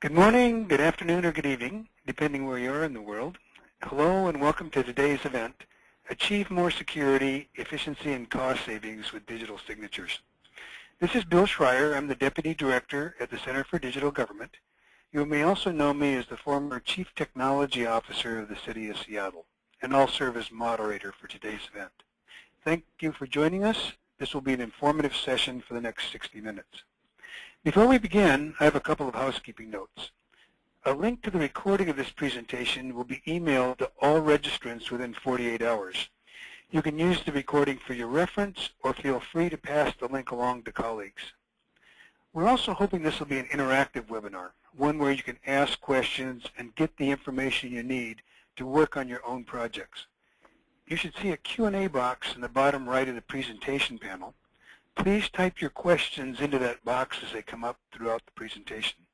Good morning, good afternoon, or good evening, depending where you are in the world. Hello and welcome to today's event, Achieve More Security, Efficiency, and Cost Savings with Digital Signatures. This is Bill Schreier. I'm the Deputy Director at the Center for Digital Government. You may also know me as the former Chief Technology Officer of the City of Seattle, and I'll serve as moderator for today's event. Thank you for joining us. This will be an informative session for the next 60 minutes. Before we begin, I have a couple of housekeeping notes. A link to the recording of this presentation will be emailed to all registrants within 48 hours. You can use the recording for your reference or feel free to pass the link along to colleagues. We're also hoping this will be an interactive webinar, one where you can ask questions and get the information you need to work on your own projects. You should see a Q&A box in the bottom right of the presentation panel. Please type your questions into that box as they come up throughout the presentation.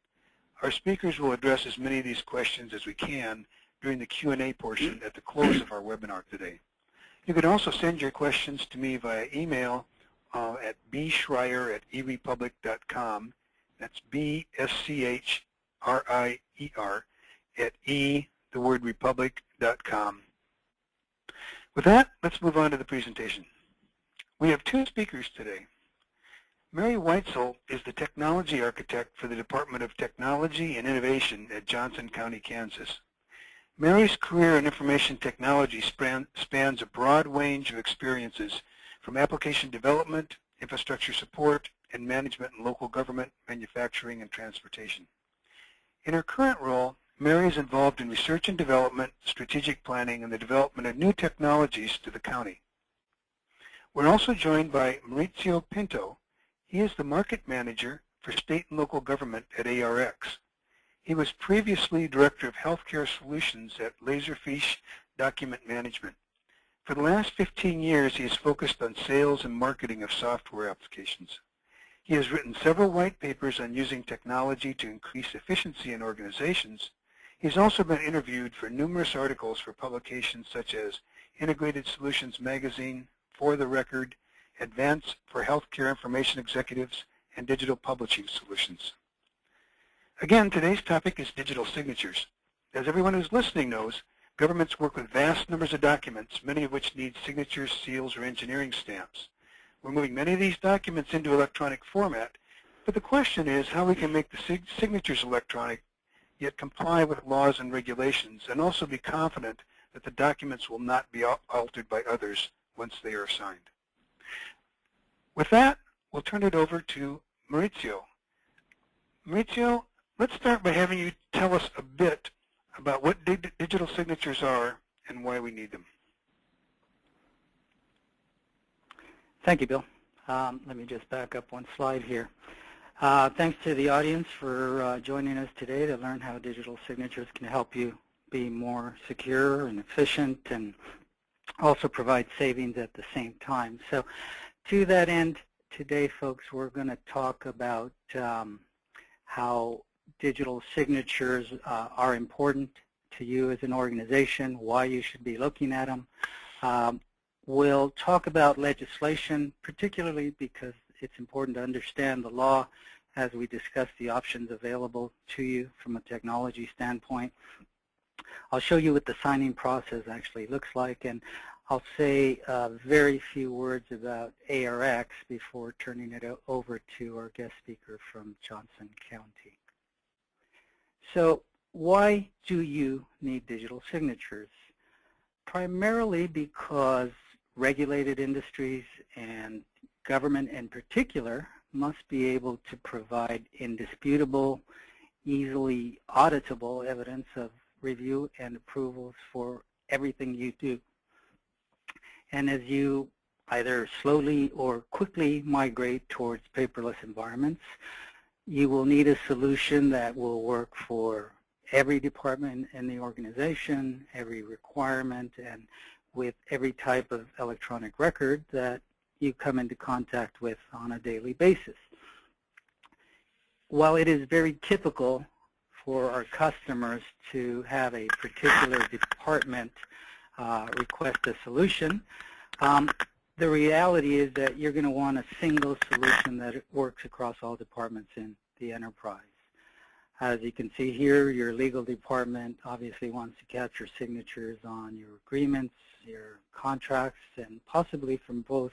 Our speakers will address as many of these questions as we can during the Q&A portion at the close of our webinar today. You can also send your questions to me via email at bschreier@erepublic.com. That's B-S-C-H-R-I-E-R at republic.com. With that, let's move on to the presentation. We have two speakers today. Mary Whitesell is the Technology Architect for the Department of Technology and Innovation at Johnson County, Kansas. Mary's career in information technology spans a broad range of experiences from application development, infrastructure support, and management in local government, manufacturing, and transportation. In her current role, Mary is involved in research and development, strategic planning, and the development of new technologies to the county. We're also joined by Maurizio Pinto. He is the Market Manager for State and Local Government at ARX. He was previously Director of Healthcare Solutions at Laserfiche Document Management. For the last 15 years, he has focused on sales and marketing of software applications. He has written several white papers on using technology to increase efficiency in organizations. He's also been interviewed for numerous articles for publications such as Integrated Solutions Magazine, For the Record, Advance for Healthcare Information Executives, and Digital Publishing Solutions. Again, today's topic is digital signatures. As everyone who's listening knows, governments work with vast numbers of documents, many of which need signatures, seals, or engineering stamps. We're moving many of these documents into electronic format, but the question is how we can make the signatures electronic, yet comply with laws and regulations, and also be confident that the documents will not be altered by others once they are signed. With that, we'll turn it over to Maurizio. Maurizio, let's start by having you tell us a bit about what digital signatures are and why we need them. Thank you, Bill. Let me just back up one slide here. Thanks to the audience for joining us today to learn how digital signatures can help you be more secure and efficient and also provide savings at the same time. So to that end, today, folks, we're going to talk about how digital signatures are important to you as an organization, why you should be looking at them. We'll talk about legislation, particularly because it's important to understand the law as we discuss the options available to you from a technology standpoint. I'll show you what the signing process actually looks like, and I'll say very few words about ARX before turning it over to our guest speaker from Johnson County. So why do you need digital signatures? Primarily because regulated industries and government in particular must be able to provide indisputable, easily auditable evidence of review and approvals for everything you do. And as you either slowly or quickly migrate towards paperless environments, you will need a solution that will work for every department in the organization, every requirement, and with every type of electronic record that you come into contact with on a daily basis. While it is very typical for our customers to have a particular department request a solution, the reality is that you're going to want a single solution that works across all departments in the enterprise. As you can see here, your legal department obviously wants to capture signatures on your agreements, your contracts, and possibly from both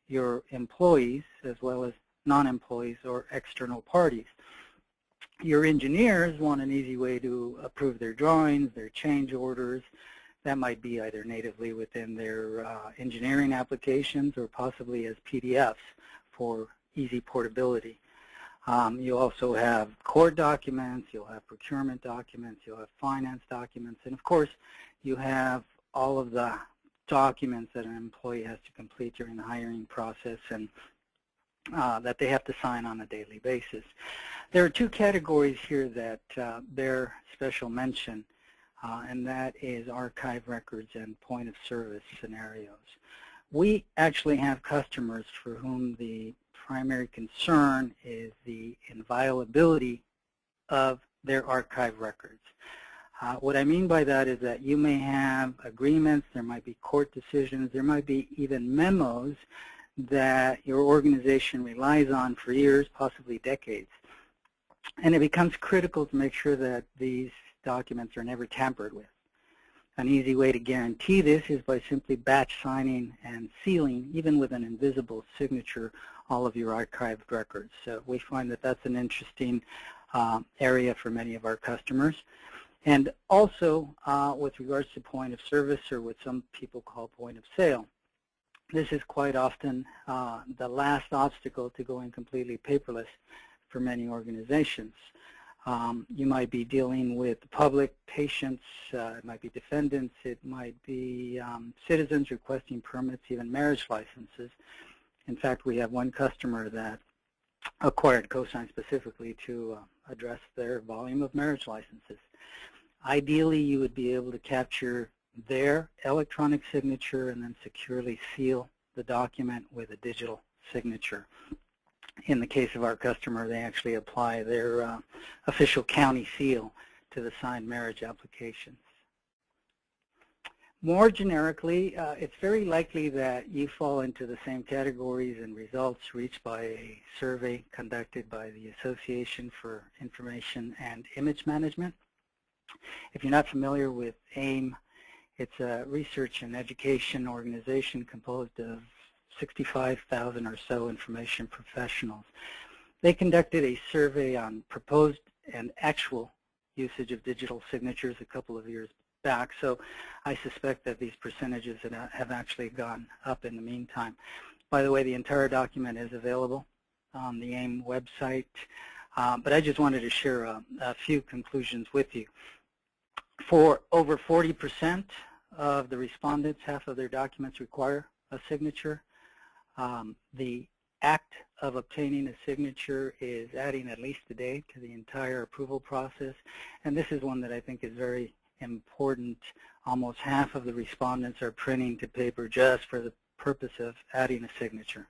your employees as well as non-employees or external parties. Your engineers want an easy way to approve their drawings, their change orders. That might be either natively within their engineering applications or possibly as PDFs for easy portability. You also have court documents, you'll have procurement documents, you'll have finance documents, and of course you have all of the documents that an employee has to complete during the hiring process and that they have to sign on a daily basis. There are two categories here that bear special mention, and that is archive records and point of service scenarios. We actually have customers for whom the primary concern is the inviolability of their archive records. What I mean by that is that you may have agreements, there might be court decisions, there might be even memos that your organization relies on for years, possibly decades. And it becomes critical to make sure that these documents are never tampered with. An easy way to guarantee this is by simply batch signing and sealing, even with an invisible signature, all of your archived records. So we find that that's an interesting area for many of our customers. And also with regards to point of service, or what some people call point of sale, this is quite often the last obstacle to going completely paperless for many organizations. You might be dealing with the public, patients, it might be defendants, it might be citizens requesting permits, even marriage licenses. In fact, we have one customer that acquired Cosine specifically to address their volume of marriage licenses. Ideally, you would be able to capture their electronic signature and then securely seal the document with a digital signature. In the case of our customer, they actually apply their official county seal to the signed marriage applications. More generically, it's very likely that you fall into the same categories and results reached by a survey conducted by the Association for Information and Image Management. If you're not familiar with AIM, it's a research and education organization composed of 65,000 or so information professionals. They conducted a survey on proposed and actual usage of digital signatures a couple of years back, so I suspect that these percentages have actually gone up in the meantime. By the way, the entire document is available on the AIM website, but I just wanted to share a few conclusions with you. For over 40% of the respondents, half of their documents require a signature. The act of obtaining a signature is adding at least a day to the entire approval process, and this is one that I think is very important. Almost half of the respondents are printing to paper just for the purpose of adding a signature.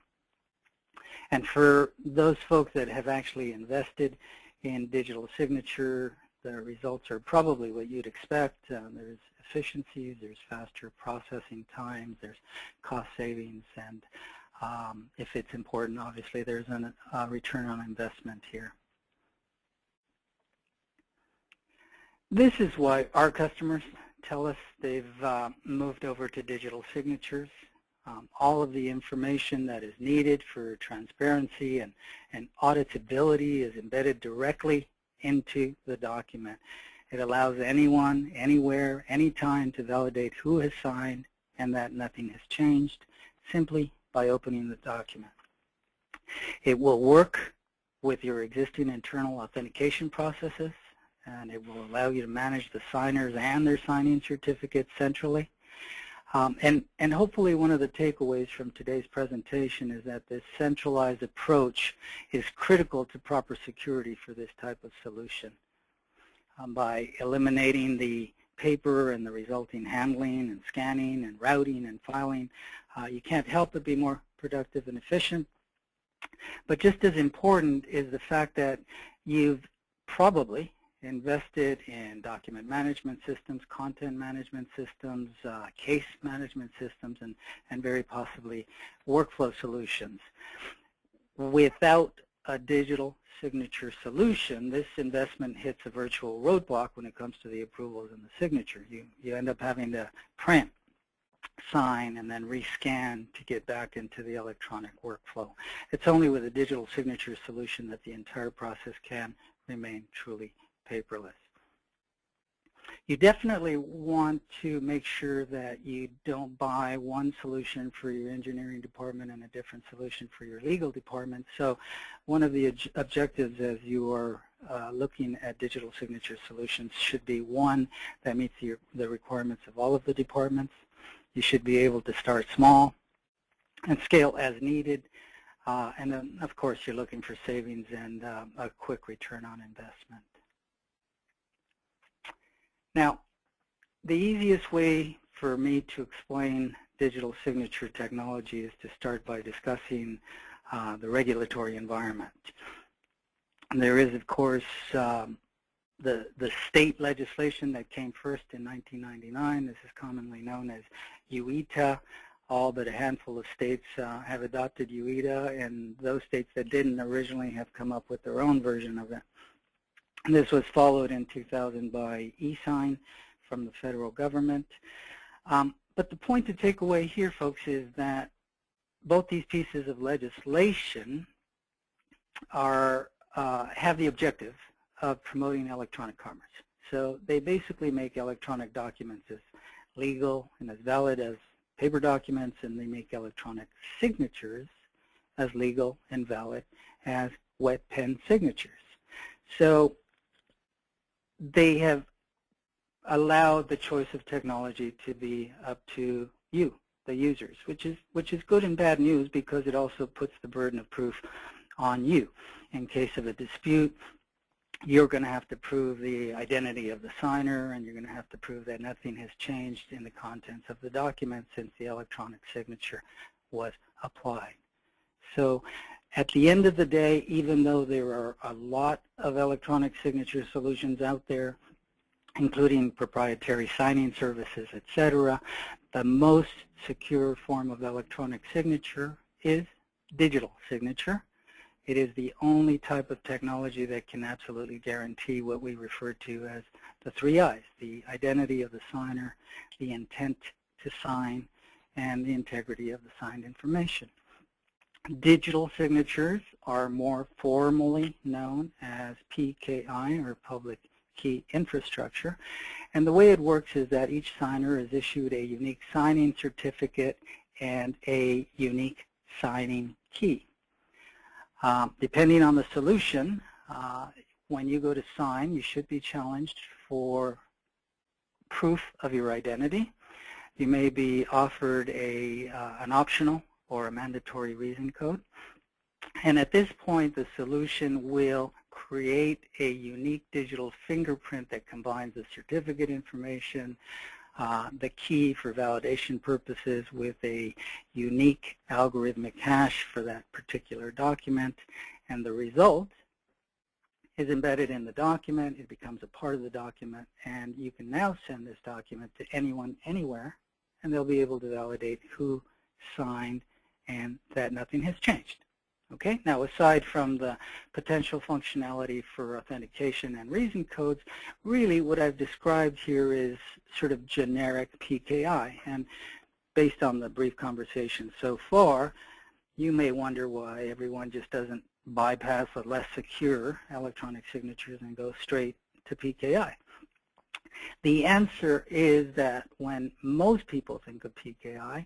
And for those folks that have actually invested in digital signature, the results are probably what you'd expect. There's efficiencies, there's faster processing times, there's cost savings, and if it's important, obviously there's a return on investment here. This is why our customers tell us they've moved over to digital signatures. All of the information that is needed for transparency and auditability is embedded directly into the document. It allows anyone, anywhere, anytime to validate who has signed and that nothing has changed simply by opening the document. It will work with your existing internal authentication processes, and it will allow you to manage the signers and their signing certificates centrally. And hopefully one of the takeaways from today's presentation is that this centralized approach is critical to proper security for this type of solution. By eliminating the paper and the resulting handling and scanning and routing and filing, you can't help but be more productive and efficient. But just as important is the fact that you've probably invested in document management systems, content management systems, case management systems, and very possibly workflow solutions. Without a digital signature solution, this investment hits a virtual roadblock when it comes to the approvals and the signature. You end up having to print, sign, and then rescan to get back into the electronic workflow. It's only with a digital signature solution that the entire process can remain truly paperless. You definitely want to make sure that you don't buy one solution for your engineering department and a different solution for your legal department. So one of the objectives as you are looking at digital signature solutions should be one that meets the requirements of all of the departments. You should be able to start small and scale as needed. And then, of course, you're looking for savings and a quick return on investment. Now, the easiest way for me to explain digital signature technology is to start by discussing the regulatory environment. And there is, of course, the state legislation that came first in 1999. This is commonly known as UITA. All but a handful of states have adopted UITA, and those states that didn't originally have come up with their own version of it. And this was followed in 2000 by e-sign from the federal government. But the point to take away here, folks, is that both these pieces of legislation have the objective of promoting electronic commerce. So they basically make electronic documents as legal and as valid as paper documents, and they make electronic signatures as legal and valid as wet pen signatures. So they have allowed the choice of technology to be up to you, the users, which is good and bad news because it also puts the burden of proof on you. In case of a dispute, you're going to have to prove the identity of the signer, and you're going to have to prove that nothing has changed in the contents of the document since the electronic signature was applied. So at the end of the day, even though there are a lot of electronic signature solutions out there, including proprietary signing services, etc., the most secure form of electronic signature is digital signature. It is the only type of technology that can absolutely guarantee what we refer to as the 3 I's, the identity of the signer, the intent to sign, and the integrity of the signed information. Digital signatures are more formally known as PKI, or Public Key Infrastructure. And the way it works is that each signer is issued a unique signing certificate and a unique signing key. Depending on the solution, when you go to sign, you should be challenged for proof of your identity. You may be offered an optional or a mandatory reason code. And at this point, the solution will create a unique digital fingerprint that combines the certificate information, the key for validation purposes, with a unique algorithmic hash for that particular document, and the result is embedded in the document. It becomes a part of the document, and you can now send this document to anyone, anywhere, and they'll be able to validate who signed and that nothing has changed. Okay, now aside from the potential functionality for authentication and reason codes, really what I've described here is sort of generic PKI. And based on the brief conversation so far, you may wonder why everyone just doesn't bypass the less secure electronic signatures and go straight to PKI. The answer is that when most people think of PKI,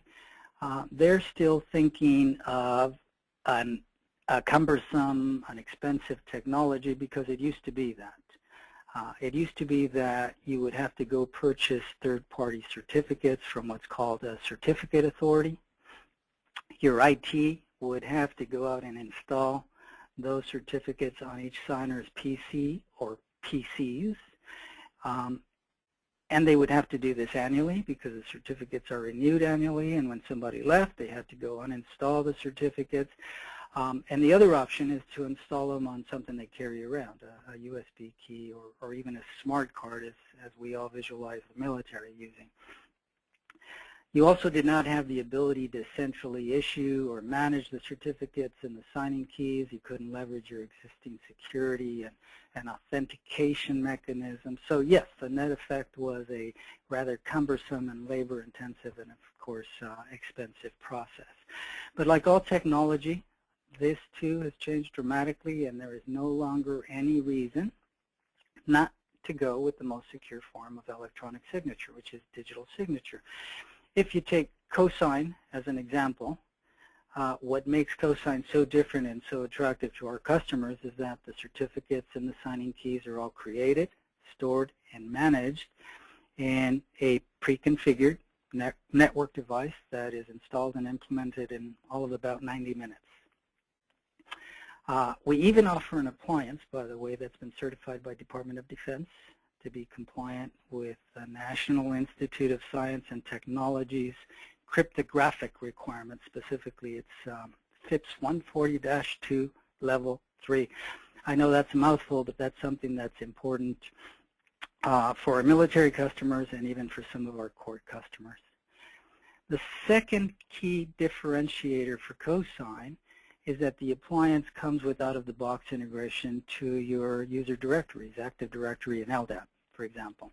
they're still thinking of a cumbersome, an expensive technology, because it used to be that. It used to be that you would have to go purchase third-party certificates from what's called a certificate authority. Your IT would have to go out and install those certificates on each signer's PC or PCs. And they would have to do this annually because the certificates are renewed annually, and when somebody left, they had to go uninstall the certificates. And the other option is to install them on something they carry around, a USB key or even a smart card, as we all visualize the military using. You also did not have the ability to centrally issue or manage the certificates and the signing keys. You couldn't leverage your existing security and authentication mechanism. So yes, the net effect was a rather cumbersome and labor-intensive and, of course, expensive process. But like all technology, this too has changed dramatically, and there is no longer any reason not to go with the most secure form of electronic signature, which is digital signature. If you take Cosine as an example, what makes Cosine so different and so attractive to our customers is that the certificates and the signing keys are all created, stored, and managed in a pre-configured network device that is installed and implemented in all of about 90 minutes. We even offer an appliance, by the way, that's been certified by Department of Defense to be compliant with the National Institute of Science and Technology's cryptographic requirements. Specifically, it's FIPS 140-2 Level 3. I know that's a mouthful, but that's something that's important for our military customers and even for some of our court customers. The second key differentiator for Cosine is that the appliance comes with out-of-the-box integration to your user directories, Active Directory and LDAP, for example.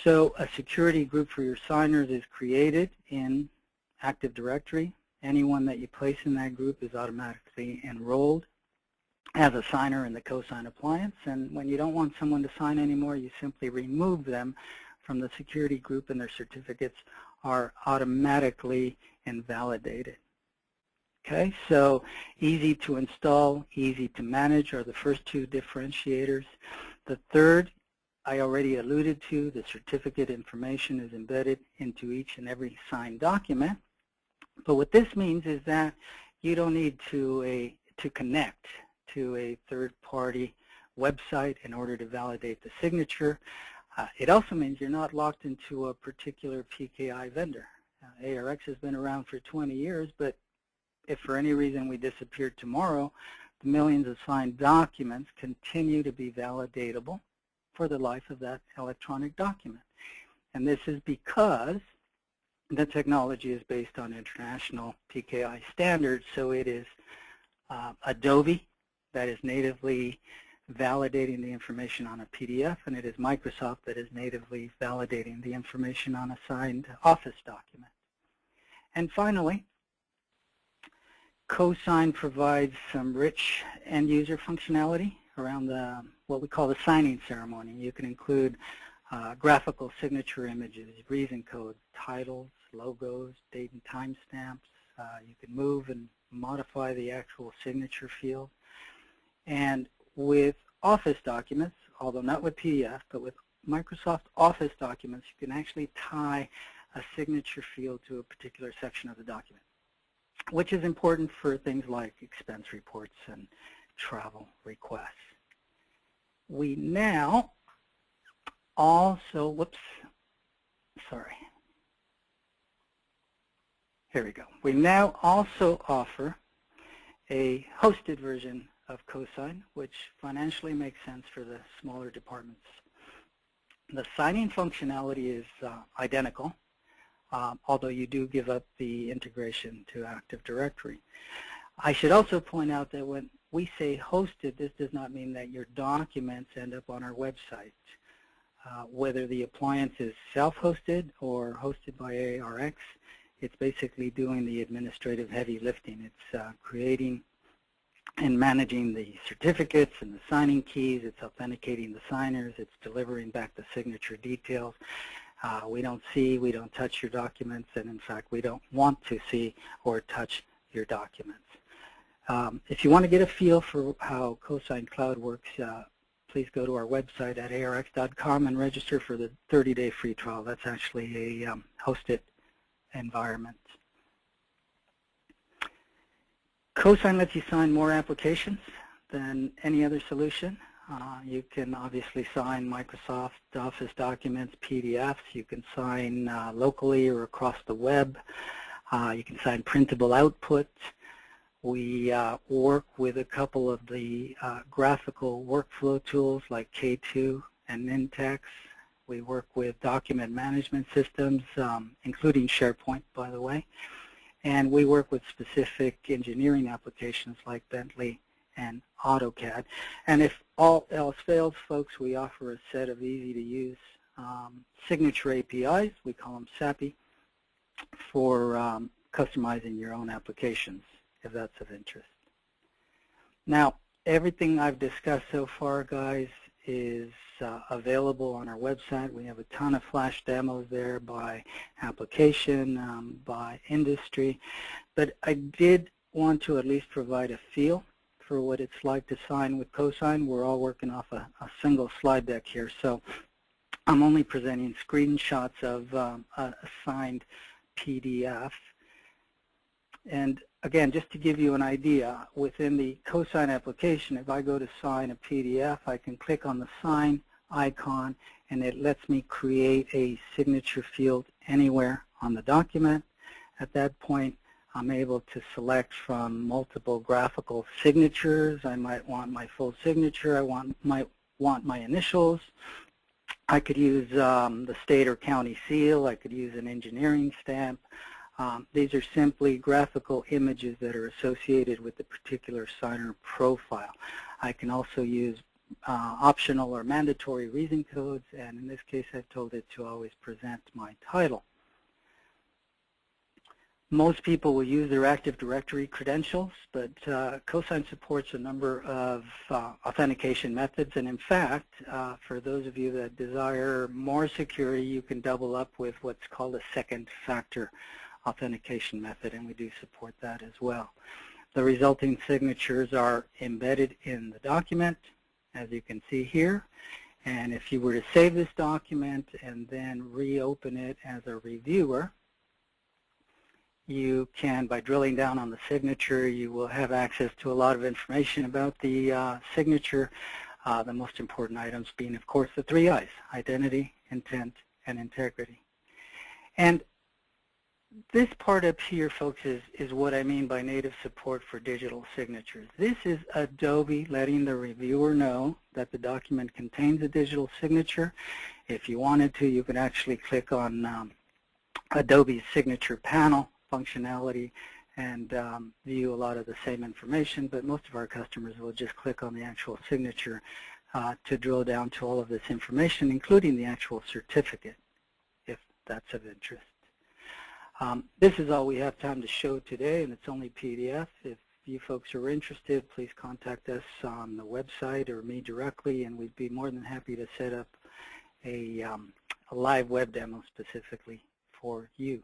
So a security group for your signers is created in Active Directory. Anyone that you place in that group is automatically enrolled as a signer in the Cosine appliance, and when you don't want someone to sign anymore, you simply remove them from the security group and their certificates are automatically invalidated. Okay, so easy to install, easy to manage are the first two differentiators. The third, I already alluded to, the certificate information is embedded into each and every signed document. But what this means is that you don't need to connect to a third-party website in order to validate the signature. It also means you're not locked into a particular PKI vendor. ARX has been around for 20 years, but if for any reason we disappeared tomorrow, the millions of signed documents continue to be validatable for the life of that electronic document. And this is because the technology is based on international PKI standards, so it is Adobe that is natively validating the information on a PDF, and it is Microsoft that is natively validating the information on a signed Office document. And finally, Cosine provides some rich end-user functionality around what we call the signing ceremony. You can include graphical signature images, reason codes, titles, logos, date and time stamps. You can move and modify the actual signature field. And with Office documents, although not with PDF, but with Microsoft Office documents, you can actually tie a signature field to a particular section of the document, which is important for things like expense reports and travel requests. We now also, here we go. We now also offer a hosted version of Cosine, which financially makes sense for the smaller departments. The signing functionality is identical, although you do give up the integration to Active Directory. I should also point out that when we say hosted, this does not mean that your documents end up on our website. Whether the appliance is self-hosted or hosted by ARX, it's basically doing the administrative heavy lifting. It's creating and managing the certificates and the signing keys. It's authenticating the signers. It's delivering back the signature details. We don't see, we don't touch your documents, and in fact, we don't want to see or touch your documents. If you want to get a feel for how Cosine Cloud works, please go to our website at arx.com and register for the 30-day free trial. That's actually a hosted environment. Cosine lets you sign more applications than any other solution. You can obviously sign Microsoft Office documents, PDFs. You can sign locally or across the web. You can sign printable outputs. We work with a couple of the graphical workflow tools like K2 and Nintex. We work with document management systems, including SharePoint, by the way. And we work with specific engineering applications like Bentley and AutoCAD. And if all else fails, folks, we offer a set of easy-to-use signature APIs, we call them SAPI, for customizing your own applications, if that's of interest. Now, everything I've discussed so far, guys, is available on our website. We have a ton of flash demos there by application, by industry, but I did want to at least provide a feel for what it's like to sign with Cosine. We're all working off a single slide deck here, so I'm only presenting screenshots of a signed PDF. And again, just to give you an idea, within the Cosine application, if I go to sign a PDF, I can click on the sign icon, and it lets me create a signature field anywhere on the document. At that point, I'm able to select from multiple graphical signatures. I might want my full signature. I might want my initials. I could use the state or county seal. I could use an engineering stamp. These are simply graphical images that are associated with the particular signer profile. I can also use optional or mandatory reason codes, and in this case I've told it to always present my title. Most people will use their Active Directory credentials, but Cosine supports a number of authentication methods, and in fact, for those of you that desire more security, you can double up with what's called a second factor authentication method, and we do support that as well. The resulting signatures are embedded in the document, as you can see here, and if you were to save this document and then reopen it as a reviewer, you can, by drilling down on the signature, you will have access to a lot of information about the signature, the most important items being, of course, the 3 I's: identity, intent, and integrity. And this part up here, folks, is what I mean by native support for digital signatures. This is Adobe letting the reviewer know that the document contains a digital signature. If you wanted to, you could actually click on Adobe's signature panel functionality and view a lot of the same information, but most of our customers will just click on the actual signature to drill down to all of this information, including the actual certificate, if that's of interest. This is all we have time to show today, and it's only PDF. If you folks are interested, please contact us on the website or me directly, and we'd be more than happy to set up a live web demo specifically for you.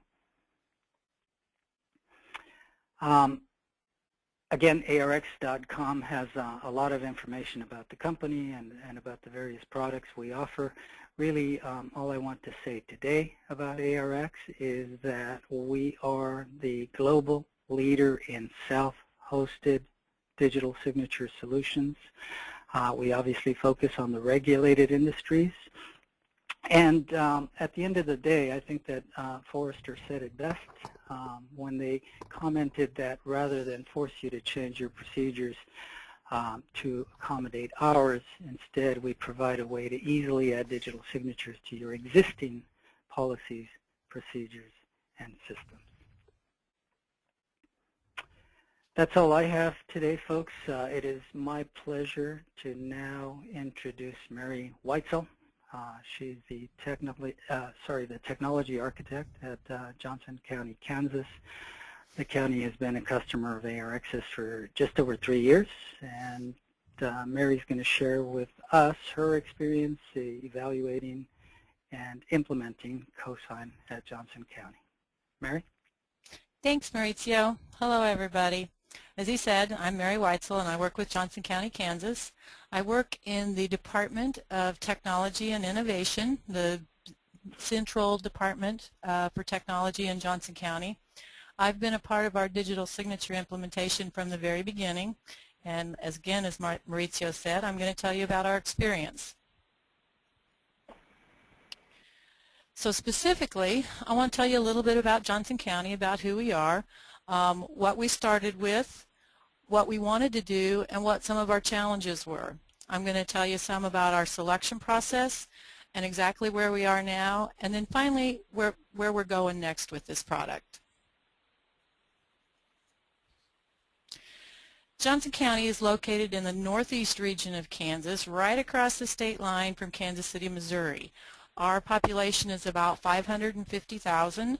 Again, ARX.com has a lot of information about the company and about the various products we offer. Really, all I want to say today about ARX is that we are the global leader in self-hosted digital signature solutions. We obviously focus on the regulated industries. And at the end of the day, I think that Forrester said it best when they commented that rather than force you to change your procedures to accommodate ours, instead we provide a way to easily add digital signatures to your existing policies, procedures, and systems. That's all I have today, folks. It is my pleasure to now introduce Mary Whitesell. She's the technology architect at Johnson County, Kansas. The county has been a customer of ARX's for just over 3 years, and Mary's going to share with us her experience evaluating and implementing Cosine at Johnson County. Mary? Thanks, Maurizio. Hello, everybody. As he said, I'm Mary Whitesell, and I work with Johnson County, Kansas. I work in the Department of Technology and Innovation, the central department for technology in Johnson County. I've been a part of our digital signature implementation from the very beginning, and as Maurizio said, I'm going to tell you about our experience. So specifically, I want to tell you a little bit about Johnson County, about who we are, what we started with, what we wanted to do, and what some of our challenges were. I'm going to tell you some about our selection process, and exactly where we are now, and then finally where we're going next with this product. Johnson County is located in the northeast region of Kansas, right across the state line from Kansas City, Missouri. Our population is about 550,000.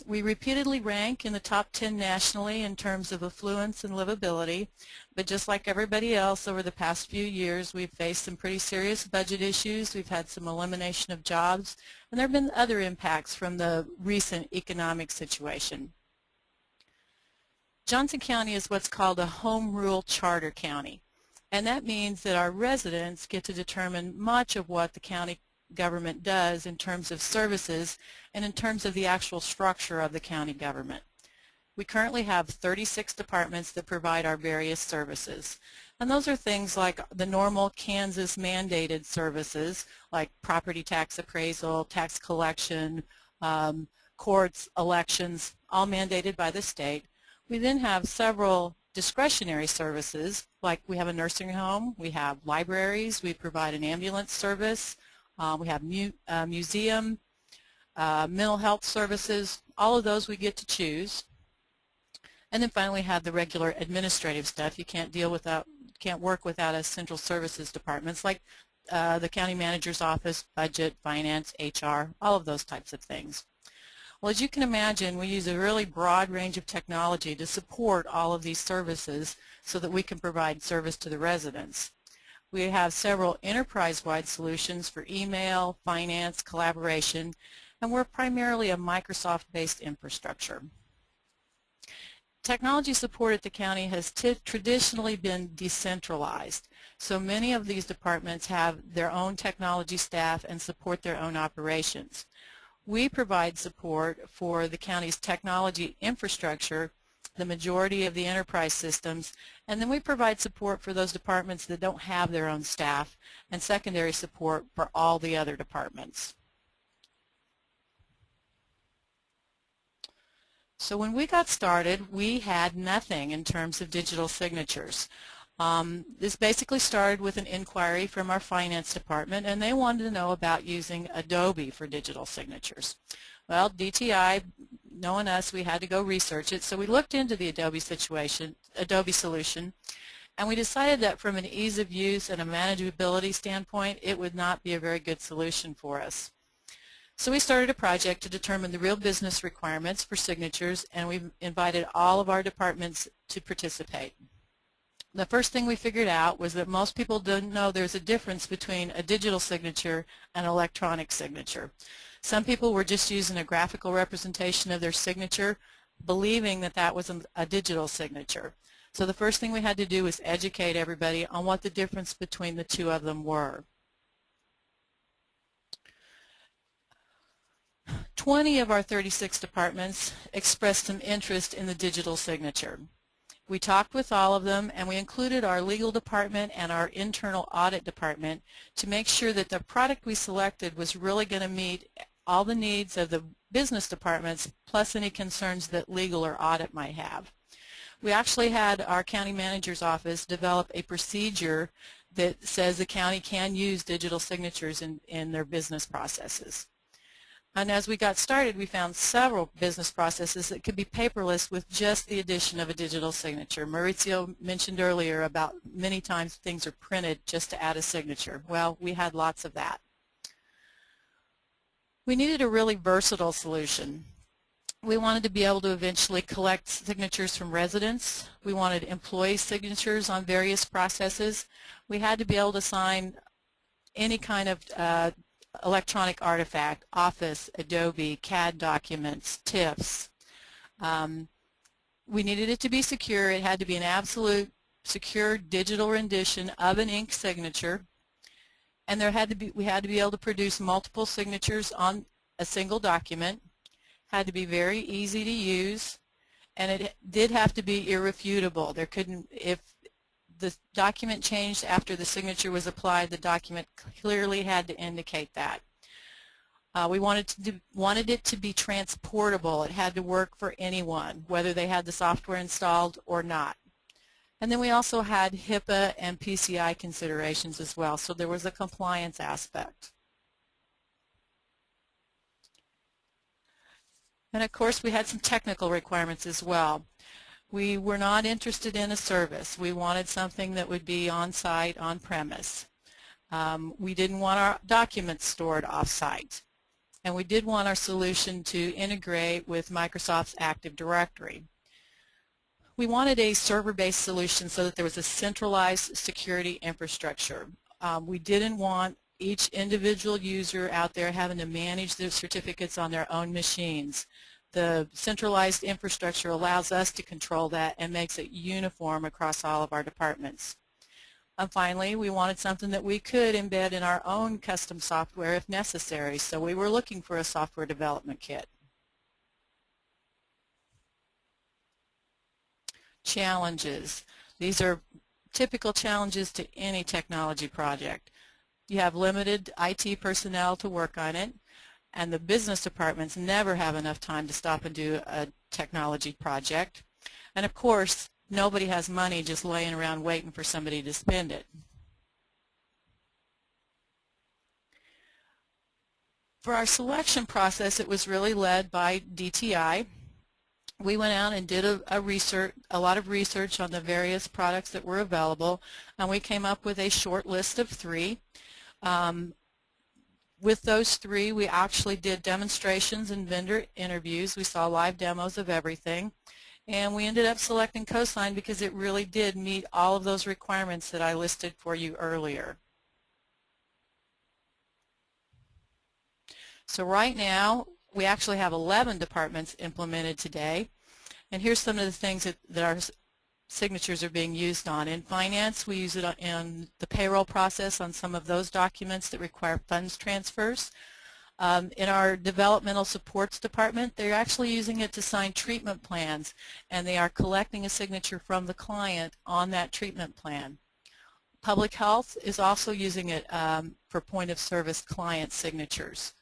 We repeatedly rank in the top 10 nationally in terms of affluence and livability, but just like everybody else over the past few years, we've faced some pretty serious budget issues. We've had some elimination of jobs, and there have been other impacts from the recent economic situation. Johnson County is what's called a home rule charter county, and that means that our residents get to determine much of what the county government does in terms of services and in terms of the actual structure of the county government. We currently have 36 departments that provide our various services, and those are things like the normal Kansas mandated services like property tax appraisal, tax collection, courts, elections, all mandated by the state. We then have several discretionary services, like we have a nursing home, we have libraries, we provide an ambulance service, we have museum, mental health services. All of those we get to choose. And then finally we have the regular administrative stuff. You can't work without a central services departments like the county manager's office, budget, finance, HR, all of those types of things. Well, as you can imagine, we use a really broad range of technology to support all of these services so that we can provide service to the residents. We have several enterprise-wide solutions for email, finance, collaboration, and we're primarily a Microsoft-based infrastructure. Technology support at the county has traditionally been decentralized, so many of these departments have their own technology staff and support their own operations. We provide support for the county's technology infrastructure, the majority of the enterprise systems, and then we provide support for those departments that don't have their own staff and secondary support for all the other departments. So when we got started, we had nothing in terms of digital signatures. This basically started with an inquiry from our finance department, and they wanted to know about using Adobe for digital signatures. Well, DTI, knowing us, we had to go research it, so we looked into the Adobe solution, and we decided that from an ease of use and a manageability standpoint, it would not be a very good solution for us. So we started a project to determine the real business requirements for signatures, and we invited all of our departments to participate. The first thing we figured out was that most people didn't know there's a difference between a digital signature and an electronic signature. Some people were just using a graphical representation of their signature, believing that that was a digital signature. So the first thing we had to do was educate everybody on what the difference between the two of them were. 20 of our 36 departments expressed some interest in the digital signature. We talked with all of them, and we included our legal department and our internal audit department to make sure that the product we selected was really going to meet all the needs of the business departments plus any concerns that legal or audit might have. We actually had our county manager's office develop a procedure that says the county can use digital signatures in their business processes. And as we got started, we found several business processes that could be paperless with just the addition of a digital signature. Maurizio mentioned earlier about many times things are printed just to add a signature. Well, we had lots of that. We needed a really versatile solution. We wanted to be able to eventually collect signatures from residents. We wanted employee signatures on various processes. We had to be able to sign any kind of electronic artifact, Office, Adobe, CAD documents, TIFFs. We needed it to be secure. It had to be an absolute secure digital rendition of an ink signature, and we had to be able to produce multiple signatures on a single document. Had to be very easy to use, and it did have to be irrefutable. There couldn't, if the document changed after the signature was applied, the document clearly had to indicate that. We wanted it to be transportable. It had to work for anyone, whether they had the software installed or not. And then we also had HIPAA and PCI considerations as well, so there was a compliance aspect. And of course we had some technical requirements as well. We were not interested in a service. We wanted something that would be on-site, on-premise. We didn't want our documents stored off-site. And we did want our solution to integrate with Microsoft's Active Directory. We wanted a server-based solution so that there was a centralized security infrastructure. We didn't want each individual user out there having to manage their certificates on their own machines. The centralized infrastructure allows us to control that and makes it uniform across all of our departments. And finally, we wanted something that we could embed in our own custom software if necessary, so we were looking for a software development kit. Challenges. These are typical challenges to any technology project. You have limited IT personnel to work on it, and the business departments never have enough time to stop and do a technology project. And of course, nobody has money just laying around waiting for somebody to spend it. For our selection process, it was really led by DTI. We went out and did a lot of research on the various products that were available, and we came up with a short list of 3. With those 3, we actually did demonstrations and vendor interviews. We saw live demos of everything, and we ended up selecting Cosine because it really did meet all of those requirements that I listed for you earlier. So right now, we actually have 11 departments implemented today, and here's some of the things that our signatures are being used on. In finance, we use it in the payroll process on some of those documents that require funds transfers. In our developmental supports department, they're actually using it to sign treatment plans, and they are collecting a signature from the client on that treatment plan. Public health is also using it for point of service client signatures.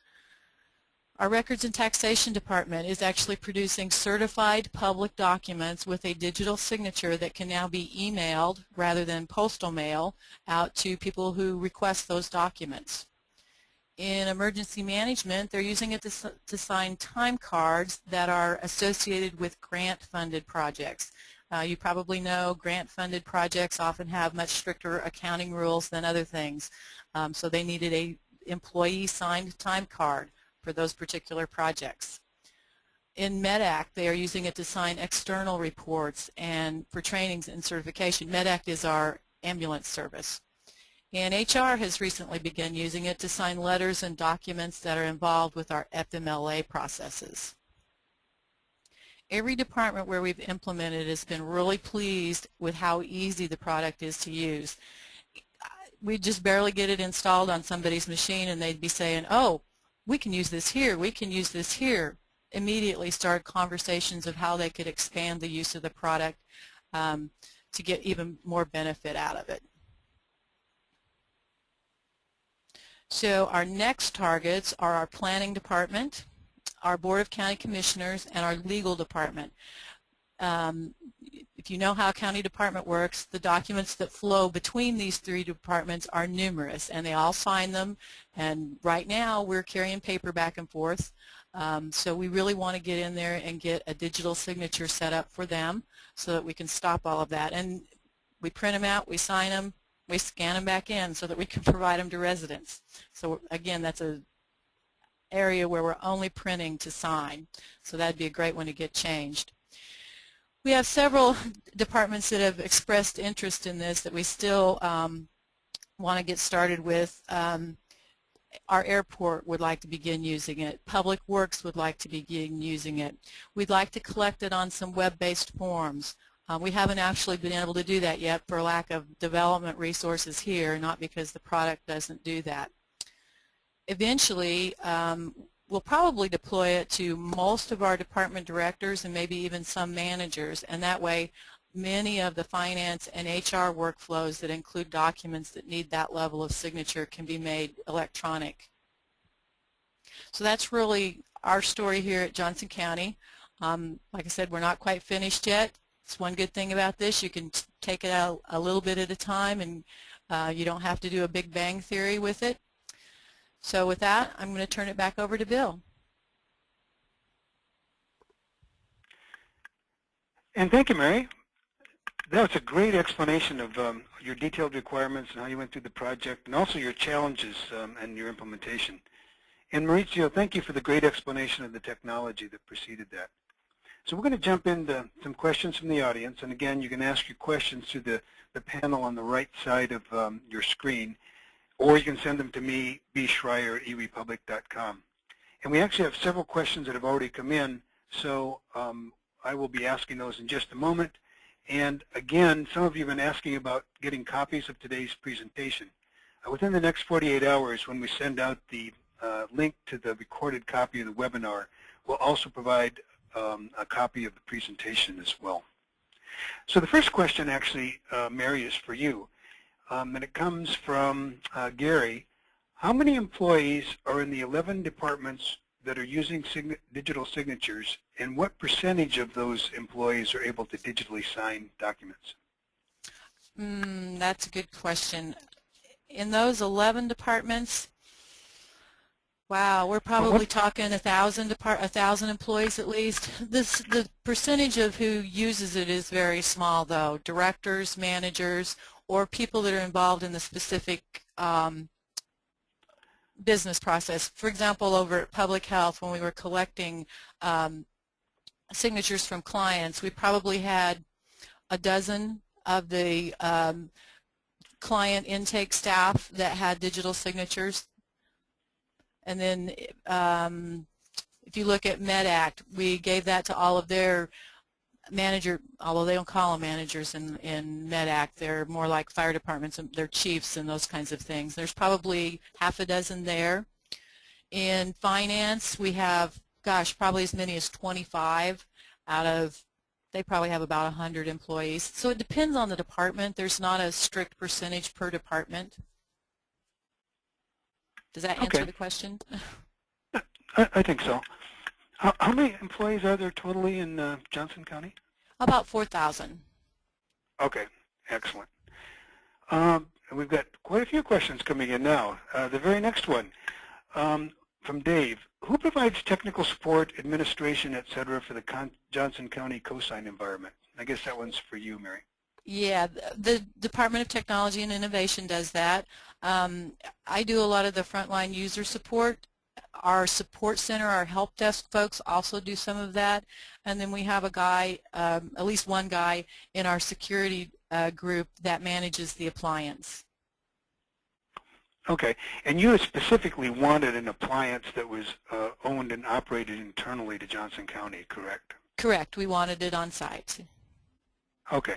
Our records and taxation department is actually producing certified public documents with a digital signature that can now be emailed rather than postal mail out to people who request those documents. In emergency management, they're using it to sign time cards that are associated with grant-funded projects. You probably know grant-funded projects often have much stricter accounting rules than other things, so they needed a employee-signed time card for those particular projects. In MedAct, they are using it to sign external reports and for trainings and certification. MedAct is our ambulance service. And HR has recently begun using it to sign letters and documents that are involved with our FMLA processes. Every department where we've implemented has been really pleased with how easy the product is to use. We just barely get it installed on somebody's machine and they'd be saying, oh, we can use this here, we can use this here. Immediately start conversations of how they could expand the use of the product to get even more benefit out of it. So our next targets are our planning department, our Board of County Commissioners, and our legal department. If you know how a county department works, the documents that flow between these 3 departments are numerous, and they all sign them. And right now, we're carrying paper back and forth. So we really want to get in there and get a digital signature set up for them so that we can stop all of that. And we print them out, we sign them, we scan them back in so that we can provide them to residents. So again, that's an area where we're only printing to sign. So that'd be a great one to get changed. We have several departments that have expressed interest in this that we still want to get started with. Our airport would like to begin using it. Public Works would like to begin using it. We'd like to collect it on some web-based forms. We haven't actually been able to do that yet for lack of development resources here, not because the product doesn't do that. Eventually, we'll probably deploy it to most of our department directors and maybe even some managers, and that way many of the finance and HR workflows that include documents that need that level of signature can be made electronic. So that's really our story here at Johnson County. Like I said, we're not quite finished yet. It's one good thing about this. You can take it out a little bit at a time, and you don't have to do a big bang theory with it. So with that, I'm going to turn it back over to Bill. And thank you, Mary. That was a great explanation of your detailed requirements and how you went through the project, and also your challenges and your implementation. And Maurizio, thank you for the great explanation of the technology that preceded that. So we're going to jump into some questions from the audience. And again, you can ask your questions through the panel on the right side of your screen, or you can send them to me, bschreier@erepublic.com. And we actually have several questions that have already come in, so I will be asking those in just a moment. And again, some of you have been asking about getting copies of today's presentation. Within the next 48 hours, when we send out the link to the recorded copy of the webinar, we'll also provide a copy of the presentation as well. So the first question actually, Mary, is for you. And it comes from Gary. How many employees are in the 11 departments that are using digital signatures, and what percentage of those employees are able to digitally sign documents? That's a good question. In those 11 departments, wow, we're probably talking 1,000 employees at least. The percentage of who uses it is very small, though. Directors, managers, or people that are involved in the specific business process. For example, over at Public Health, when we were collecting signatures from clients, we probably had a dozen of the client intake staff that had digital signatures. And then if you look at MedAct, we gave that to all of their although they don't call them managers in MedAct, they're more like fire departments, and they're chiefs and those kinds of things. There's probably half a dozen there. In finance, we have, gosh, probably as many as 25 out of, they probably have about 100 employees. So it depends on the department. There's not a strict percentage per department. Does that answer the question? I think so. How many employees are there totally in Johnson County? About 4,000. Okay, excellent. And we've got quite a few questions coming in now. The very next one from Dave. Who provides technical support, administration, et cetera, for the Johnson County Cosine environment? I guess that one's for you, Mary. Yeah, the Department of Technology and Innovation does that. I do a lot of the frontline user support. Our support center, our help desk folks also do some of that. And then we have a guy, at least one guy, in our security group that manages the appliance. Okay, and you specifically wanted an appliance that was owned and operated internally to Johnson County, correct? Correct. We wanted it on site. Okay.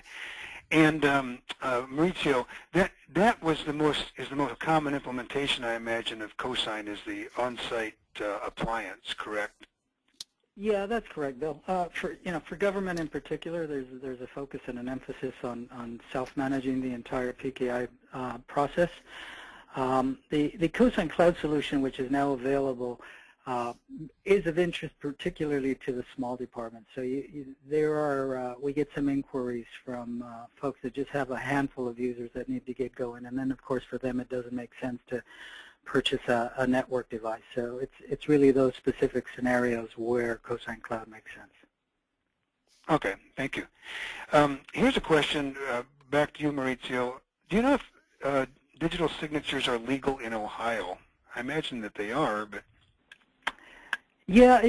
And Maurizio, that was the most common implementation, I imagine, of Cosine is the on-site appliance, correct? Yeah, that's correct, Bill. For government in particular, there's a focus and an emphasis on self-managing the entire PKI process. The Cosine Cloud solution, which is now available, is of interest particularly to the small departments. So we get some inquiries from folks that just have a handful of users that need to get going, and then of course for them it doesn't make sense to purchase a network device. So it's really those specific scenarios where Cosine Cloud makes sense. Okay, thank you. Here's a question back to you, Maurizio. Do you know if digital signatures are legal in Ohio? I imagine that they are, but yeah,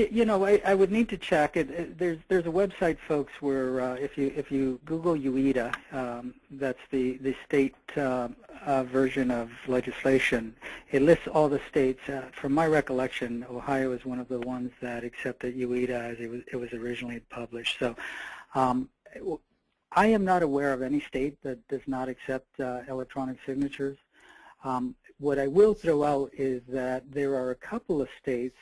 I would need to check. There's a website, folks, where if you Google UEDA, that's the state version of legislation. It lists all the states. From my recollection, Ohio is one of the ones that accepted UEDA as it was originally published. So I am not aware of any state that does not accept electronic signatures. What I will throw out is that there are a couple of states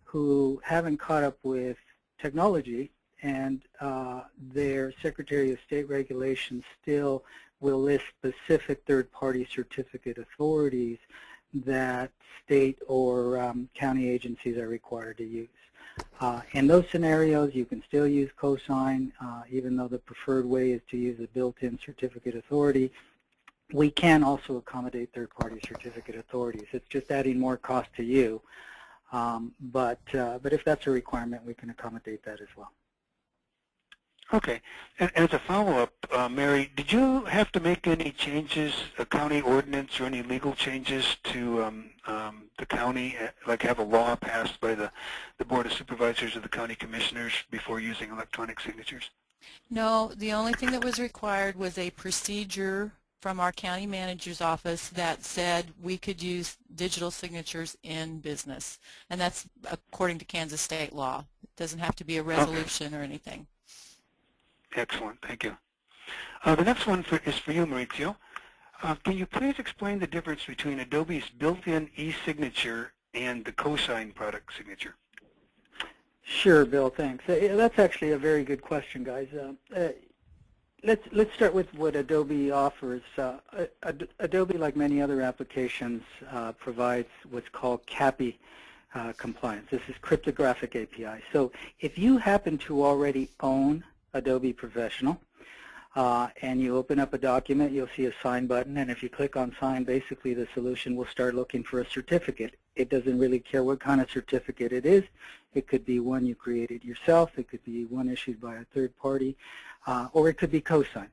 who haven't caught up with technology, and their Secretary of State regulations still will list specific third-party certificate authorities that state or county agencies are required to use. In those scenarios, you can still use Cosine, even though the preferred way is to use a built-in certificate authority. We can also accommodate third-party certificate authorities. It's just adding more cost to you. But if that's a requirement, we can accommodate that as well. Okay. And as a follow-up, Mary, did you have to make any changes, a county ordinance or any legal changes to the county, like have a law passed by the Board of Supervisors or the County Commissioners before using electronic signatures? No, the only thing that was required was a procedure from our county manager's office that said we could use digital signatures in business. And that's according to Kansas state law. It doesn't have to be a resolution or anything. Excellent. Thank you. The next one is for you, Maurizio. Can you please explain the difference between Adobe's built-in e-signature and the Cosine product signature? Sure, Bill, thanks. That's actually a very good question, guys. Let's start with what Adobe offers. Adobe, like many other applications, provides what's called CAPI compliance. This is cryptographic API. So if you happen to already own Adobe Professional, and you open up a document, you'll see a sign button, and if you click on sign, basically the solution will start looking for a certificate. It doesn't really care what kind of certificate it is. It could be one you created yourself, it could be one issued by a third party, or it could be Cosine.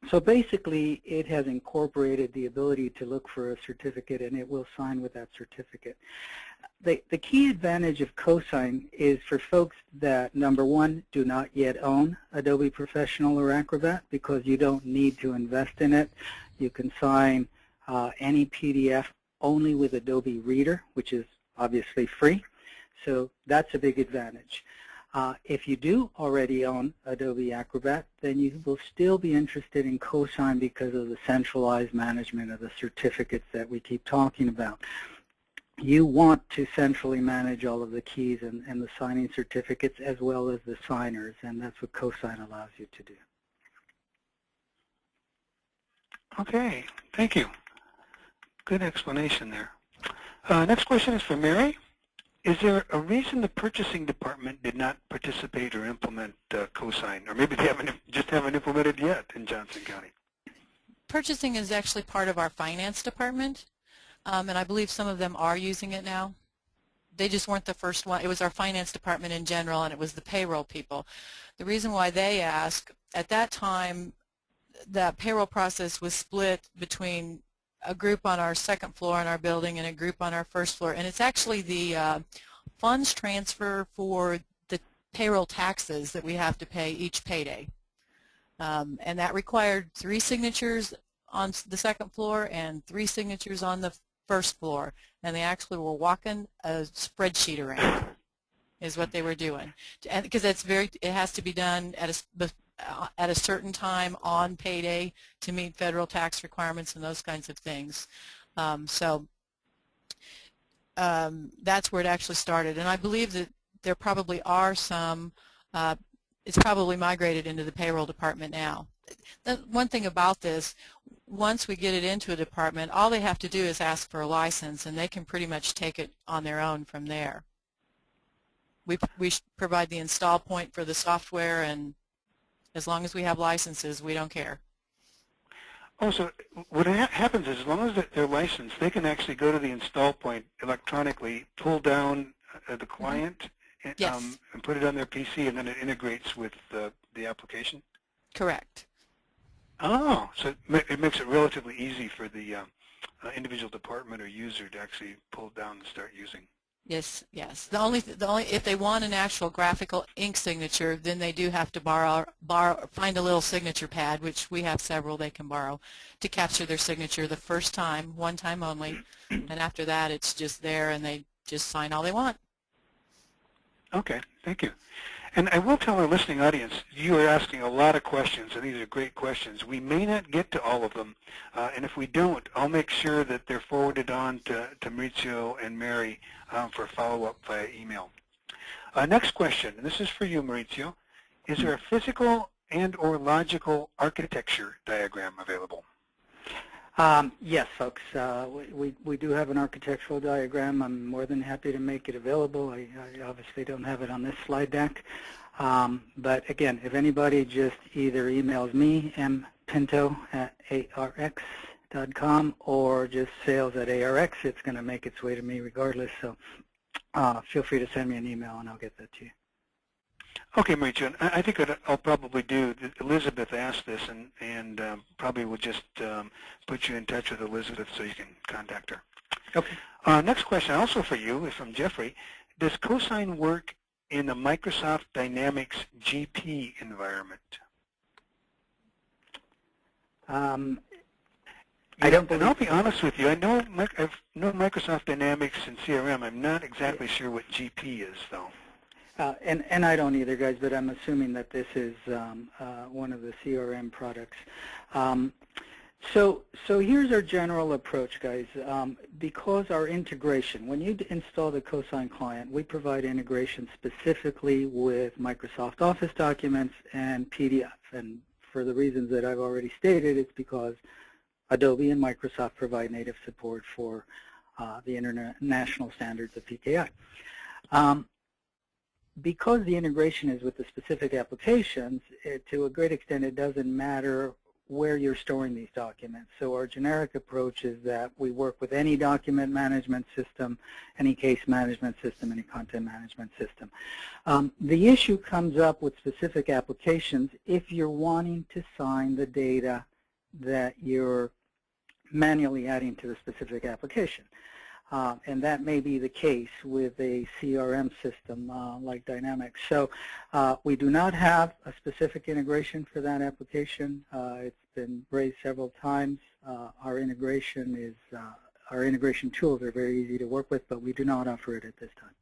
So basically it has incorporated the ability to look for a certificate, and it will sign with that certificate. The key advantage of Cosine is for folks that, number one, do not yet own Adobe Professional or Acrobat, because you don't need to invest in it. You can sign any PDF only with Adobe Reader, which is obviously free. So that's a big advantage. If you do already own Adobe Acrobat, then you will still be interested in Cosine because of the centralized management of the certificates that we keep talking about. You want to centrally manage all of the keys and the signing certificates as well as the signers, and that's what Cosine allows you to do. Okay, thank you. Good explanation there. Next question is for Mary. Is there a reason the purchasing department did not participate or implement Cosine, or maybe they just haven't implemented yet in Johnson County? Purchasing is actually part of our finance department. And I believe some of them are using it now. They just weren't the first one. It was our finance department in general, and it was the payroll people. The reason why they asked, at that time, that payroll process was split between a group on our second floor in our building and a group on our first floor. And it's actually the funds transfer for the payroll taxes that we have to pay each payday. And that required 3 signatures on the second floor and 3 signatures on the first floor, and they actually were walking a spreadsheet around is what they were doing, and because it has to be done at a certain time on payday to meet federal tax requirements and those kinds of things. So that's where it actually started, and I believe that there probably are some. It's probably migrated into the payroll department now. The one thing about this, once we get it into a department, all they have to do is ask for a license, and they can pretty much take it on their own from there. We provide the install point for the software, and as long as we have licenses, we don't care. Oh, so what happens is, as long as they're licensed, they can actually go to the install point electronically, pull down the client, Yes. and put it on their PC, and then it integrates with the application? Correct. Oh, so it makes it relatively easy for the individual department or user to actually pull it down and start using. Yes, yes. The only if they want an actual graphical ink signature, then they do have to find a little signature pad, which we have several they can borrow, to capture their signature the first time, one time only, and after that it's just there and they just sign all they want. Okay, thank you. And I will tell our listening audience, you are asking a lot of questions, and these are great questions. We may not get to all of them, and if we don't, I'll make sure that they're forwarded on to Maurizio and Mary for follow-up via email. Next question, and this is for you, Maurizio. Is there a physical and or logical architecture diagram available? Yes, folks. We do have an architectural diagram. I'm more than happy to make it available. I obviously don't have it on this slide deck. But again, if anybody just either emails me, mpinto@arx.com, or just sales@arx, it's going to make its way to me regardless. So feel free to send me an email and I'll get that to you. Okay, Maurizio, I think what I'll probably do, Elizabeth asked this, and probably will just put you in touch with Elizabeth so you can contact her. Okay. Next question, also for you, is from Jeffrey. Does Cosine work in the Microsoft Dynamics GP environment? I don't believe. And I'll be honest with you. I know Microsoft Dynamics and CRM. I'm not exactly sure what GP is, though. And I don't either, guys, but I'm assuming that this is one of the CRM products. So here's our general approach, guys. Because our integration, when you install the Cosine client, we provide integration specifically with Microsoft Office documents and PDF. And for the reasons that I've already stated, it's because Adobe and Microsoft provide native support for the international standards of PKI. Because the integration is with the specific applications, to a great extent it doesn't matter where you're storing these documents. So our generic approach is that we work with any document management system, any case management system, any content management system. The issue comes up with specific applications if you're wanting to sign the data that you're manually adding to the specific application. And that may be the case with a CRM system like Dynamics. So we do not have a specific integration for that application. It's been raised several times. Our integration tools are very easy to work with, but we do not offer it at this time.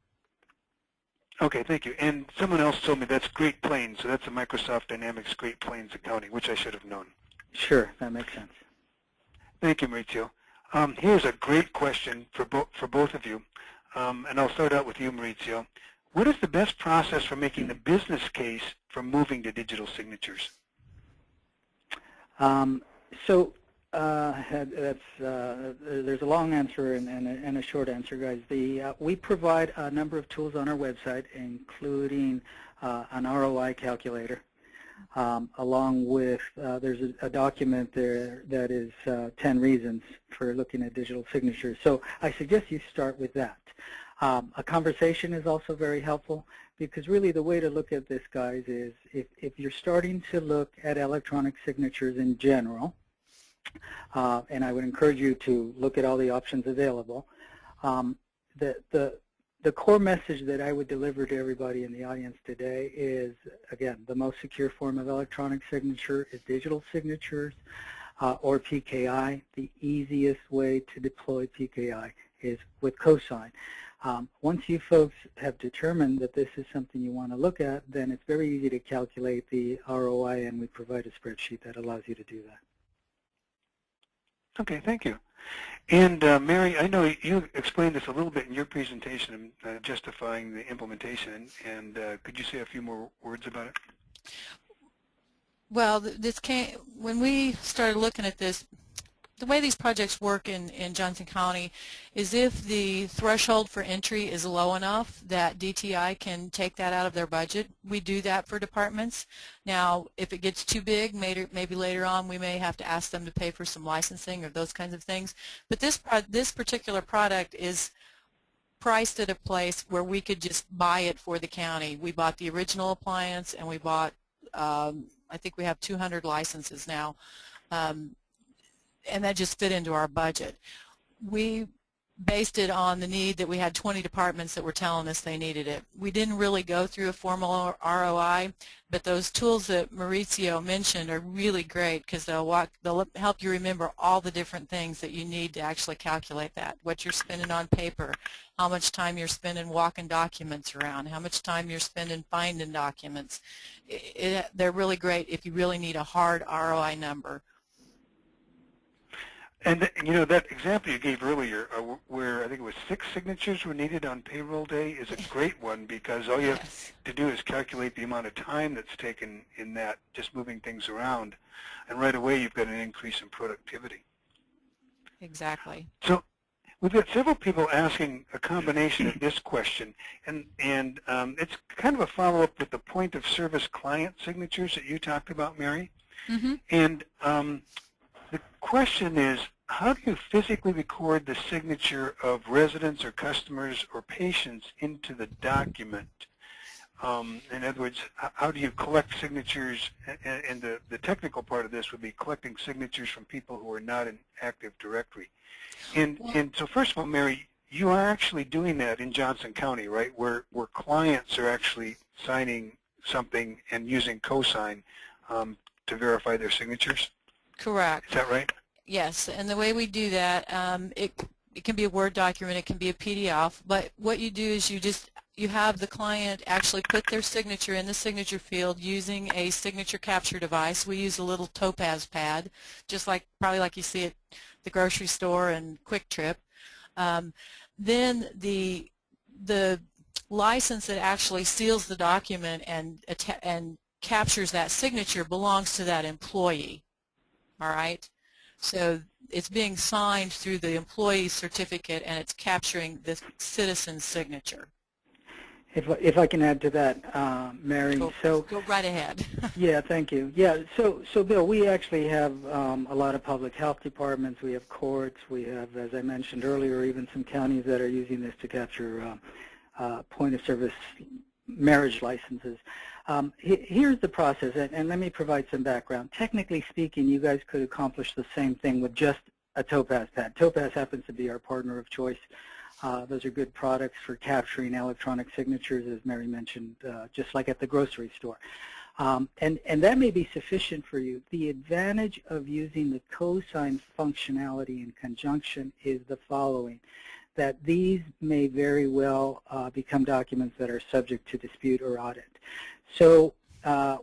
Okay, thank you. And someone else told me that's Great Plains, so that's a Microsoft Dynamics Great Plains accounting, which I should have known. Sure, that makes sense. Thank you, Maurizio. Here's a great question for both of you, and I'll start out with you, Maurizio. What is the best process for making the business case for moving to digital signatures? There's a long answer and a short answer, guys. We provide a number of tools on our website, including an ROI calculator. Along with, there's a document there that is 10 reasons for looking at digital signatures. So I suggest you start with that. A conversation is also very helpful because really the way to look at this, guys, is if you're starting to look at electronic signatures in general, and I would encourage you to look at all the options available, the core message that I would deliver to everybody in the audience today is, again, the most secure form of electronic signature is digital signatures or PKI. The easiest way to deploy PKI is with Cosine. Once you folks have determined that this is something you want to look at, then it's very easy to calculate the ROI, and we provide a spreadsheet that allows you to do that. Okay, thank you. And Mary, I know you explained this a little bit in your presentation, justifying the implementation, and could you say a few more words about it? Well, when we started looking at this, the way these projects work in Johnson County is if the threshold for entry is low enough that DTI can take that out of their budget, we do that for departments. Now, if it gets too big, maybe later on we may have to ask them to pay for some licensing or those kinds of things. But this particular product is priced at a place where we could just buy it for the county. We bought the original appliance, and we bought, I think we have 200 licenses now. And that just fit into our budget. We based it on the need that we had 20 departments that were telling us they needed it. We didn't really go through a formal ROI, but those tools that Maurizio mentioned are really great because they'll help you remember all the different things that you need to actually calculate that. What you're spending on paper, how much time you're spending walking documents around, how much time you're spending finding documents. They're really great if you really need a hard ROI number. And you know, that example you gave earlier, where I think it was 6 signatures were needed on payroll day, is a great one because all you have to do is calculate the amount of time that's taken in that, just moving things around, and right away you've got an increase in productivity. Exactly. So we've got several people asking a combination of this question, and it's kind of a follow-up with the point of service client signatures that you talked about, Mary. Mm-hmm. And the question is, how do you physically record the signature of residents or customers or patients into the document? In other words, how do you collect signatures? And the technical part of this would be collecting signatures from people who are not in Active Directory. And so first of all, Mary, you are actually doing that in Johnson County, right? Where clients are actually signing something and using Cosine to verify their signatures? Correct. Is that right? Yes, and the way we do that, it can be a Word document, it can be a PDF, but what you do is you have the client actually put their signature in the signature field using a signature capture device. We use a little topaz pad, just like probably like you see at the grocery store and Quick Trip. Then the license that actually seals the document and captures that signature belongs to that employee. All right, so it's being signed through the employee certificate and it's capturing the citizen's signature. If I can add to that, Mary. Go right ahead. Yeah, thank you. Yeah, so Bill, we actually have a lot of public health departments. We have courts. We have, as I mentioned earlier, even some counties that are using this to capture point-of-service marriage licenses. Here's the process, and let me provide some background. Technically speaking, you guys could accomplish the same thing with just a topaz pad. Topaz happens to be our partner of choice. Those are good products for capturing electronic signatures, as Mary mentioned, just like at the grocery store. And that may be sufficient for you. The advantage of using the Cosine functionality in conjunction is the following, that these may very well become documents that are subject to dispute or audit. So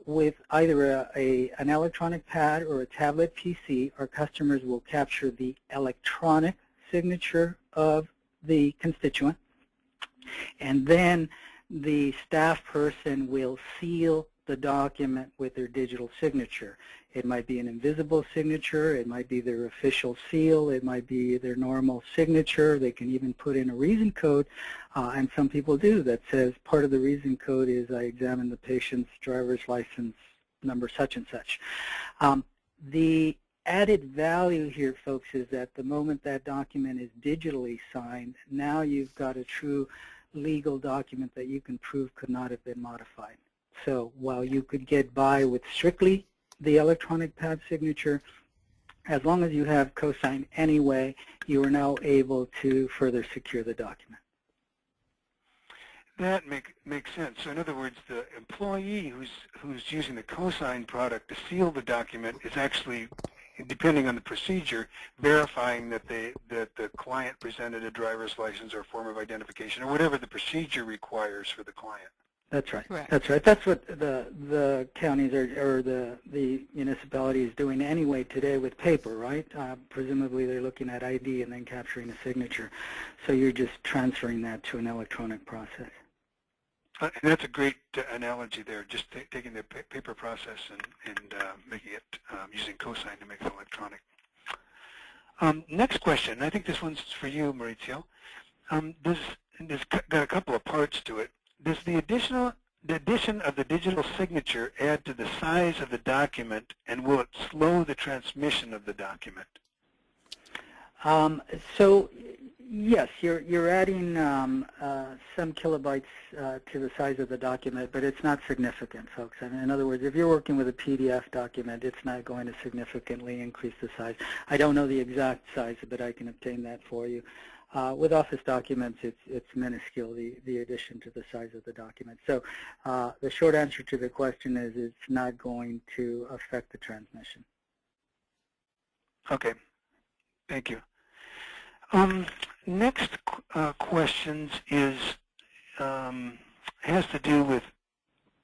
with either an electronic pad or a tablet PC, our customers will capture the electronic signature of the constituent, and then the staff person will seal the document with their digital signature. It might be an invisible signature, it might be their official seal, it might be their normal signature. They can even put in a reason code, and some people do, that says part of the reason code is I examined the patient's driver's license number such and such. The added value here, folks, is that the moment that document is digitally signed, now you've got a true legal document that you can prove could not have been modified. So while you could get by with strictly the electronic pad signature, as long as you have Cosine anyway, you are now able to further secure the document. That makes sense. So in other words, the employee who's using the Cosine product to seal the document is actually, depending on the procedure, verifying that the client presented a driver's license or form of identification or whatever the procedure requires for the client. That's right. Correct. That's right. That's what the counties or the municipality is doing anyway today with paper, right? Presumably they're looking at ID and then capturing a signature. So you're just transferring that to an electronic process. And that's a great analogy there, just taking the paper process and making it using Cosine to make it electronic. Next question, I think this one's for you, Maurizio. This got a couple of parts to it. Does the addition of the digital signature add to the size of the document, and will it slow the transmission of the document? So yes, you're adding some kilobytes to the size of the document, but it's not significant, folks. I mean, in other words, if you're working with a PDF document, it's not going to significantly increase the size. I don't know the exact size, but I can obtain that for you. With Office documents, it's minuscule, the addition to the size of the document. So the short answer to the question is it's not going to affect the transmission. Okay, thank you. Next questions has to do with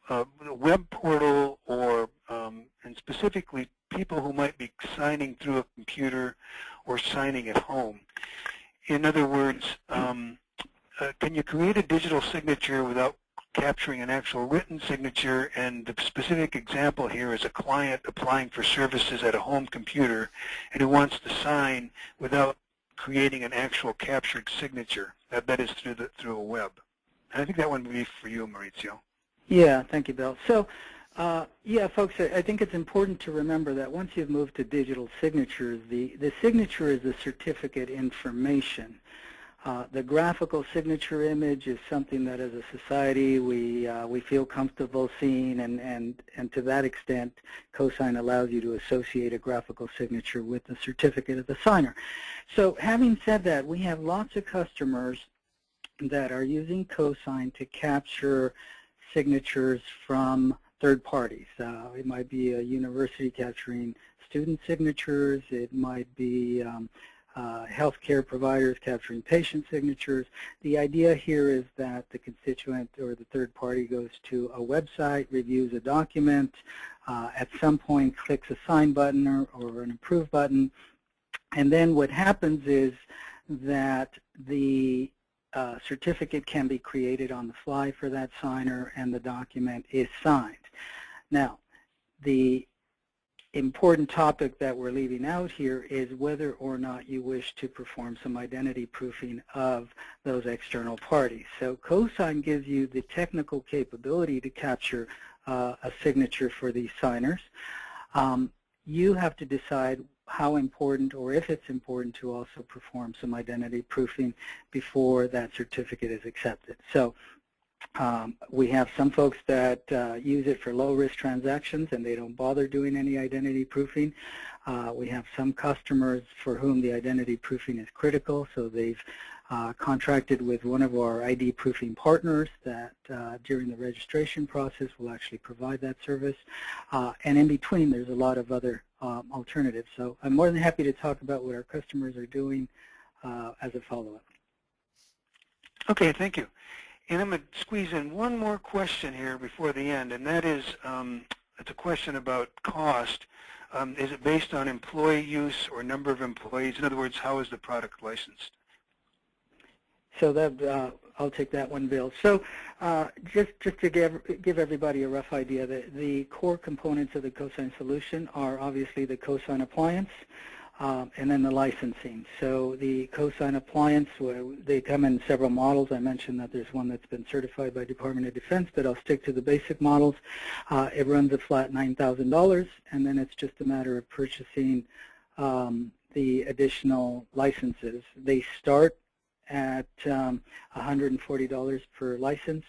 the web portal or and specifically people who might be signing through a computer or signing at home. In other words, can you create a digital signature without capturing an actual written signature? And the specific example here is a client applying for services at a home computer and who wants to sign without creating an actual captured signature. That is through a web. And I think that one would be for you, Maurizio. Yeah, thank you, Bill. So, yeah, folks, I think it's important to remember that once you've moved to digital signatures, the signature is the certificate information. The graphical signature image is something that as a society we feel comfortable seeing, and to that extent Cosine allows you to associate a graphical signature with the certificate of the signer. So having said that, we have lots of customers that are using Cosine to capture signatures from third parties. It might be a university capturing student signatures. It might be healthcare providers capturing patient signatures. The idea here is that the constituent or the third party goes to a website, reviews a document, at some point clicks a sign button or an approve button, and then what happens is that the certificate can be created on the fly for that signer, and the document is signed. Now, the important topic that we're leaving out here is whether or not you wish to perform some identity proofing of those external parties. So Cosine gives you the technical capability to capture a signature for these signers. You have to decide how important, or if it's important, to also perform some identity proofing before that certificate is accepted. So we have some folks that use it for low-risk transactions and they don't bother doing any identity proofing. We have some customers for whom the identity proofing is critical, so they've contracted with one of our ID proofing partners that during the registration process will actually provide that service. And in between, there's a lot of other alternatives. So I'm more than happy to talk about what our customers are doing as a follow-up. Okay, thank you. And I'm going to squeeze in one more question here before the end, and that is it's a question about cost. Is it based on employee use or number of employees? In other words, how is the product licensed? So that I'll take that one, Bill. So just to give everybody a rough idea, the core components of the Cosine solution are obviously the Cosine appliance and then the licensing. So the Cosine appliance, they come in several models. I mentioned that there's one that's been certified by Department of Defense, but I'll stick to the basic models. It runs a flat $9,000, and then it's just a matter of purchasing the additional licenses. They start at $140 per license,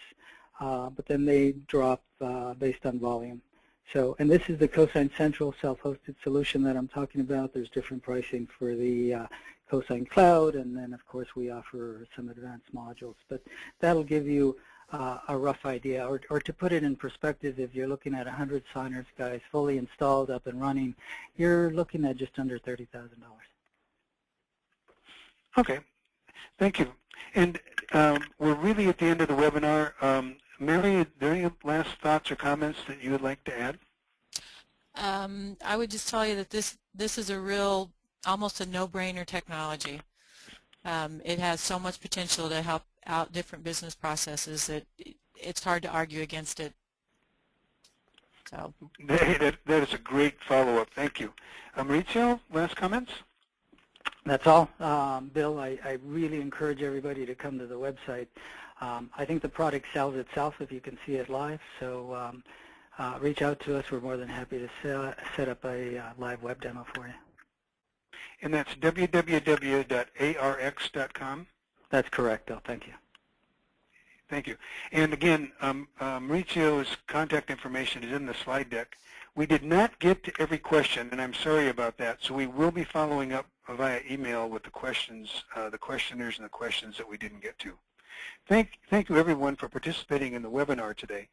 but then they drop based on volume. So, and this is the Cosine Central self-hosted solution that I'm talking about. There's different pricing for the Cosine Cloud, and then of course we offer some advanced modules. But that'll give you a rough idea, or to put it in perspective, if you're looking at 100 signers, guys, fully installed, up and running, you're looking at just under $30,000. Okay. Thank you. And we're really at the end of the webinar. Mary, are there any last thoughts or comments that you would like to add? I would just tell you that this is a real, almost a no-brainer technology. It has so much potential to help out different business processes that it's hard to argue against it. So That is a great follow-up. Thank you. Maurizio, last comments? That's all. Bill, I really encourage everybody to come to the website. I think the product sells itself if you can see it live, so reach out to us. We're more than happy to set up a live web demo for you. And that's www.arx.com? That's correct, Bill. Thank you. Thank you. And again, Maurizio's contact information is in the slide deck. We did not get to every question, and I'm sorry about that, so we will be following up via email with the questions, the questionnaires and the questions that we didn't get to. Thank you everyone for participating in the webinar today.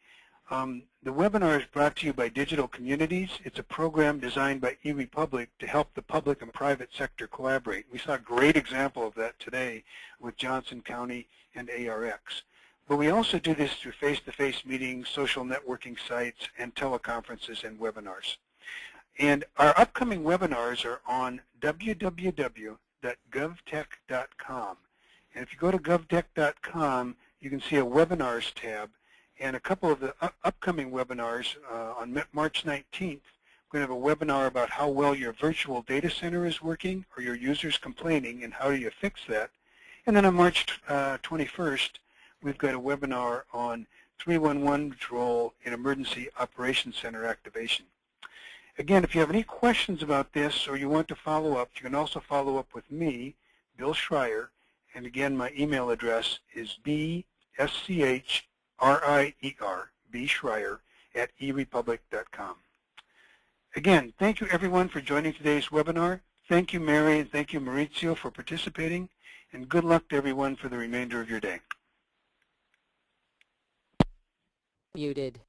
The webinar is brought to you by Digital Communities. It's a program designed by eRepublic to help the public and private sector collaborate. We saw a great example of that today with Johnson County and ARX. But we also do this through face-to-face meetings, social networking sites, and teleconferences and webinars. And our upcoming webinars are on www.govtech.com. And if you go to govtech.com, you can see a webinars tab. And a couple of the upcoming webinars on March 19th, we're going to have a webinar about how well your virtual data center is working or your users complaining and how do you fix that. And then on March 21st, we've got a webinar on 311's role in Emergency Operations Center activation. Again, if you have any questions about this or you want to follow up, you can also follow up with me, Bill Schreier, And again, my email address is bschrier, bschrier, @erepublic.com. Again, thank you everyone for joining today's webinar. Thank you, Mary, and thank you, Maurizio, for participating. And good luck to everyone for the remainder of your day. Muted.